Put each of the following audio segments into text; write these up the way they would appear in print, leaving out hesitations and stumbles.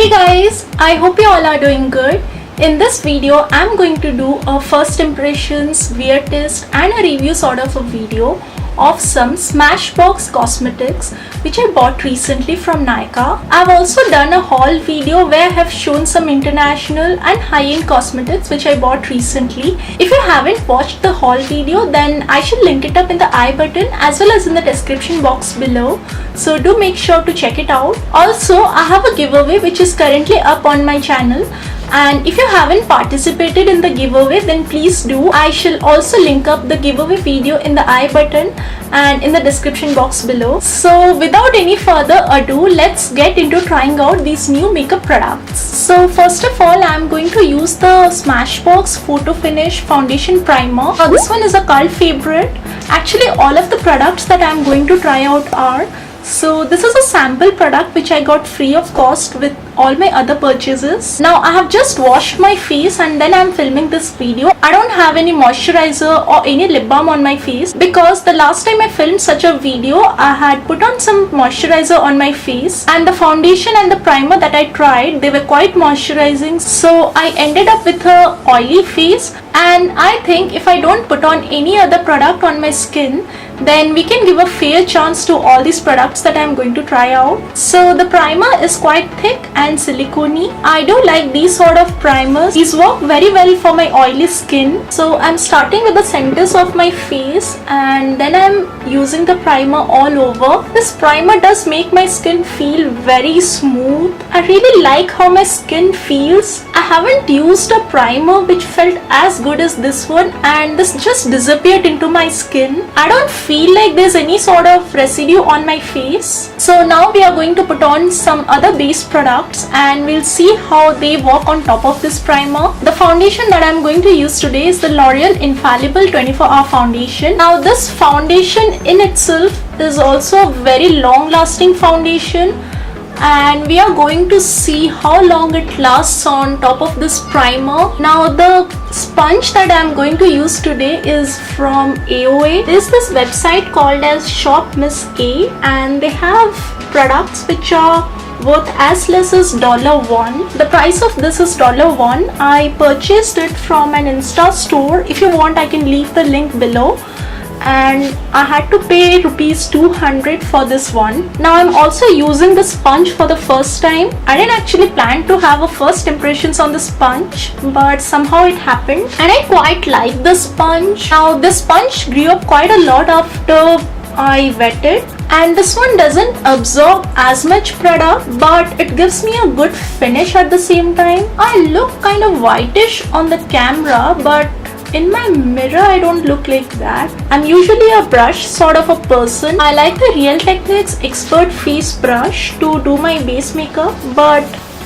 Hey guys, I hope you all are doing good. In this video, I'm going to do a first impressions, wear test and a review sort of a video of some Smashbox cosmetics which I bought recently from Nykaa. I've also done a haul video where I have shown some international and high-end cosmetics which I bought recently. If you haven't watched the haul video, then I should link it up in the I button as well as in the description box below. So do make sure to check it out. Also, I have a giveaway which is currently up on my channel. And if you haven't participated in the giveaway, then please do. I shall also link up the giveaway video in the I button and in the description box below. So without any further ado, let's get into trying out these new makeup products. So first of all, I'm going to use the Smashbox Photo Finish Foundation Primer. This one is a cult favorite. Actually, all of the products that I'm going to try out are. So this is a sample product which I got free of cost with all my other purchases. Now I have just washed my face and then I'm filming this video. I don't have any moisturizer or any lip balm on my face because the last time I filmed such a video, I had put on some moisturizer on my face and the foundation and the primer that I tried, they were quite moisturizing. So I ended up with a oily face, and I think if I don't put on any other product on my skin, then we can give a fair chance to all these products that I'm going to try out. So the primer is quite thick and silicone-y. I do like these sort of primers. These work very well for my oily skin. So I'm starting with the centers of my face and then I'm using the primer all over. This primer does make my skin feel very smooth. I really like how my skin feels. I haven't used a primer which felt as good as this one, and this just disappeared into my skin. I don't feel like there's any sort of residue on my face. So now we are going to put on some other base products and we'll see how they work on top of this primer. The foundation that I'm going to use today is the L'Oreal Infallible 24-Hour Foundation. Now this foundation in itself is also a very long lasting foundation, and we are going to see how long it lasts on top of this primer. Now the sponge that I am going to use today is from AOA. There's this website called as Shop Miss A, and they have products which are worth as less as $1. The price of this is $1. I purchased it from an Insta store. If you want, I can leave the link below. And I had to pay rupees 200 for this one. Now I'm also using the sponge for the first time. I didn't actually plan to have a first impressions on the sponge, but somehow it happened and I quite like the sponge. Now this sponge grew up quite a lot after I wet it, and this one doesn't absorb as much product, but it gives me a good finish at the same time. I look kind of whitish on the camera, but in my mirror I don't look like that. I'm usually a brush sort of a person. I like the Real Techniques Expert Face Brush to do my base makeup, but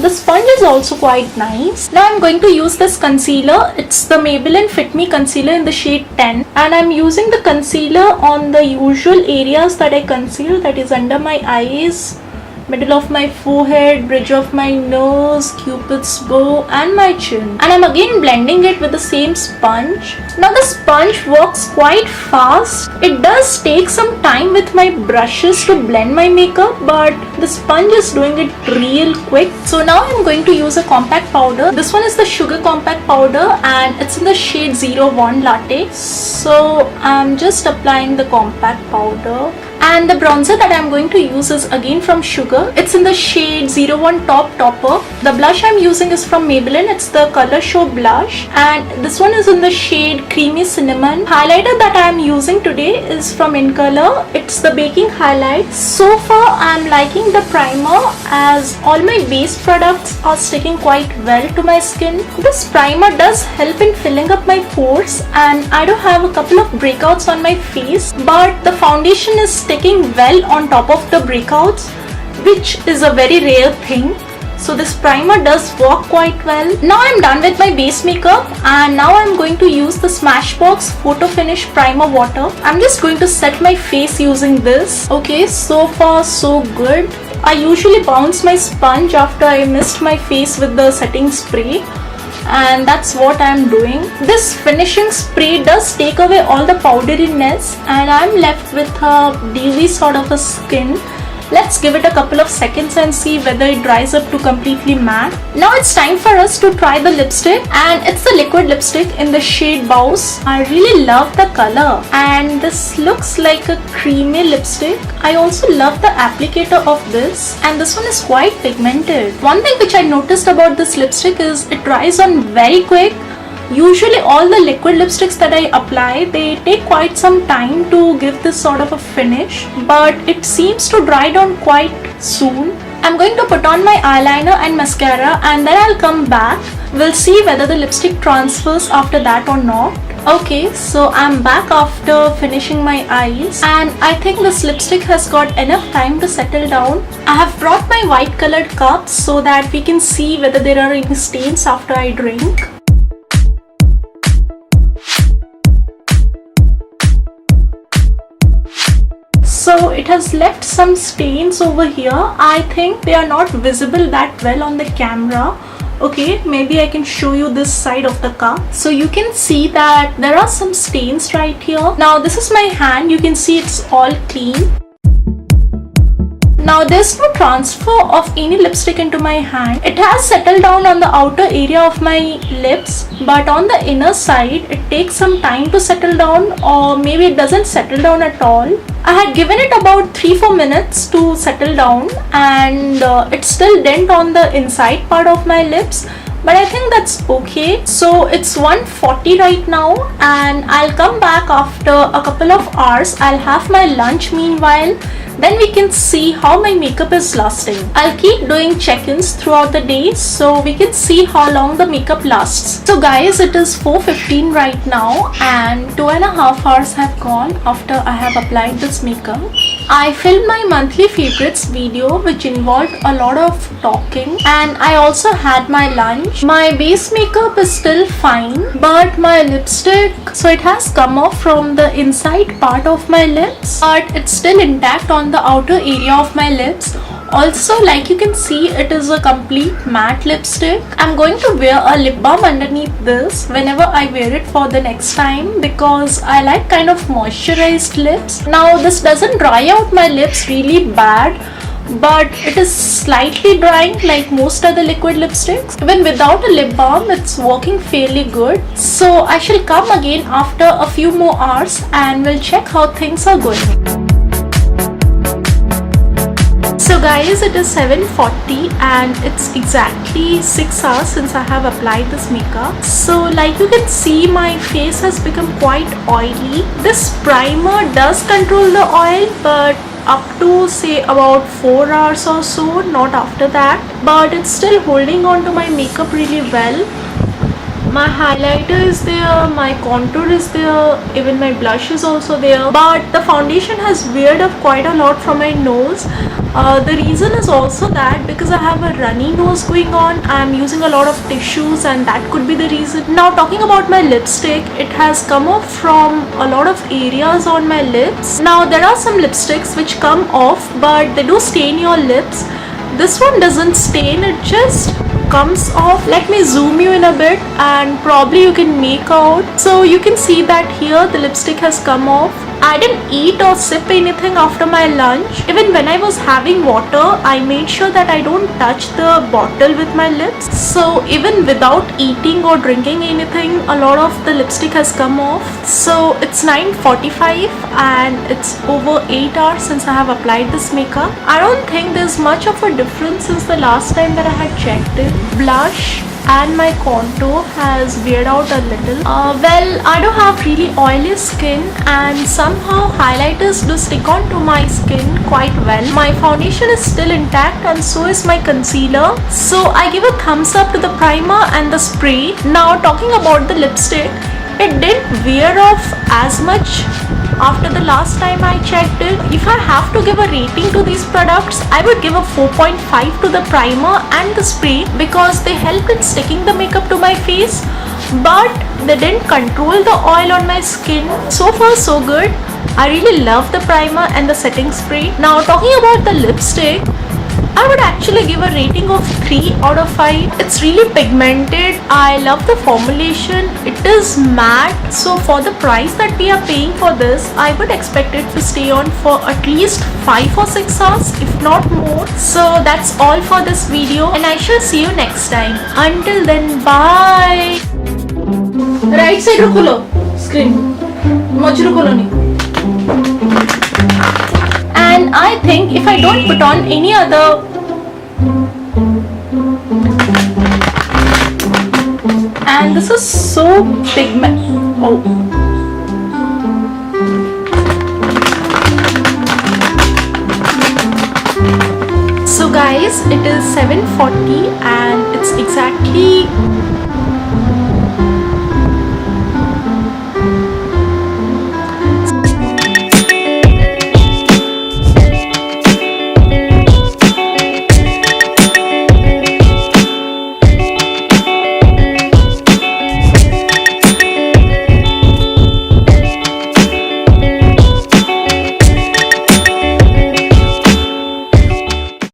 the sponge is also quite nice. Now I'm going to use this concealer. It's the Maybelline Fit Me concealer in the shade 10, and I'm using the concealer on the usual areas that I conceal, that is under my eyes, middle of my forehead, bridge of my nose, cupid's bow and my chin, and I'm again blending it with the same sponge. Now the sponge works quite fast. It does take some time with my brushes to blend my makeup, but the sponge is doing it real quick. So now I'm going to use a compact powder. This one is the Sugar Compact Powder and it's in the shade 01 Latte. So I'm just applying the compact powder. And the bronzer that I'm going to use is again from Sugar. It's in the shade 01 Top Topper. The blush I'm using is from Maybelline. It's the Color Show blush, and this one is in the shade Creamy Cinnamon. Highlighter that I'm using today is from In Color. It's the Baking Highlight. So far I'm liking the primer as all my base products are sticking quite well to my skin. This primer does help in filling up my pores, and I do have a couple of breakouts on my face, but the foundation is sticking well on top of the breakouts, which is a very rare thing. So this primer does work quite well. Now I'm done with my base makeup, and now I'm going to use the Smashbox Photo Finish Primer Water. I'm just going to set my face using this. Okay, so far so good. I usually bounce my sponge after I mist my face with the setting spray, and that's what I'm doing. This finishing spray does take away all the powderiness, and I'm left with a dewy sort of a skin. Let's give it a couple of seconds and see whether it dries up to completely matte. Now it's time for us to try the lipstick, and it's the liquid lipstick in the shade Bows. I really love the color, and this looks like a creamy lipstick. I also love the applicator of this, and this one is quite pigmented. One thing which I noticed about this lipstick is it dries on very quick. Usually all the liquid lipsticks that I apply, they take quite some time to give this sort of a finish, but it seems to dry down quite soon. I'm going to put on my eyeliner and mascara, and then I'll come back. We'll see whether the lipstick transfers after that or not. Okay, so I'm back after finishing my eyes, and I think this lipstick has got enough time to settle down. I have brought my white colored cups so that we can see whether there are any stains after I drink. So it has left some stains over here. I think they are not visible that well on the camera. Okay, maybe I can show you this side of the cup. So you can see that there are some stains right here. Now this is my hand. You can see it's all clean. Now there's no transfer of any lipstick into my hand. It has settled down on the outer area of my lips, but on the inner side it takes some time to settle down, or maybe it doesn't settle down at all. I had given it about 3-4 minutes to settle down, and it's still dent on the inside part of my lips, but I think that's okay. So it's 1:40 right now, and I'll come back after a couple of hours. I'll have my lunch meanwhile. Then we can see how my makeup is lasting. I'll keep doing check-ins throughout the day so we can see how long the makeup lasts. So guys, it is 4:15 right now, and 2.5 hours have gone after I have applied this makeup. I filmed my monthly favorites video, which involved a lot of talking, and I also had my lunch. My base makeup is still fine, but my lipstick, so it has come off from the inside part of my lips, but it's still intact on the outer area of my lips. Also, like you can see, it is a complete matte lipstick. I'm going to wear a lip balm underneath this whenever I wear it for the next time, because I like kind of moisturized lips. Now this doesn't dry out my lips really bad, but it is slightly drying like most other liquid lipsticks. Even without a lip balm, it's working fairly good. So I shall come again after a few more hours and we'll check how things are going. So guys, it is 7:40 and it's exactly 6 hours since I have applied this makeup. So like you can see, my face has become quite oily. This primer does control the oil, but up to say about 4 hours or so, not after that. But it's still holding on to my makeup really well. My highlighter is there, my contour is there, even my blush is also there, but the foundation has veered up quite a lot from my nose. The reason is also that because I have a runny nose going on, I'm using a lot of tissues, and that could be the reason. Now talking about my lipstick, it has come off from a lot of areas on my lips. Now there are some lipsticks which come off, but they do stain your lips. This one doesn't stain, it just comes off. Let me zoom you in a bit and probably you can make out. So you can see that here the lipstick has come off. I didn't eat or sip anything after my lunch. Even when I was having water, I made sure that I don't touch the bottle with my lips. So even without eating or drinking anything, a lot of the lipstick has come off. So it's 9:45 and it's over 8 hours since I have applied this makeup. I don't think there's much of a difference since the last time that I had checked it. Blush and my contour has veered out a little. Well, I do have really oily skin, and somehow highlighters do stick on to my skin quite well. My foundation is still intact, and so is my concealer. So I give a thumbs up to the primer and the spray. Now talking about the lipstick, it didn't wear off as much after the last time I checked it. If I have to give a rating to these products, I would give a 4.5 to the primer and the spray, because they helped in sticking the makeup to my face, but they didn't control the oil on my skin. So far so good. I really love the primer and the setting spray. Now talking about the lipstick, I would actually give a rating of 3 out of 5. It's really pigmented. I love the formulation. It is matte. So for the price that we are paying for this, I would expect it to stay on for at least 5 or 6 hours, if not more. So that's all for this video, and I shall see you next time. Until then, bye. Right side ro kholo screen. Majru kholo ni. And I think if I don't put on any other and this is so pigment. Oh. So guys, it is 7:40 and it's exactly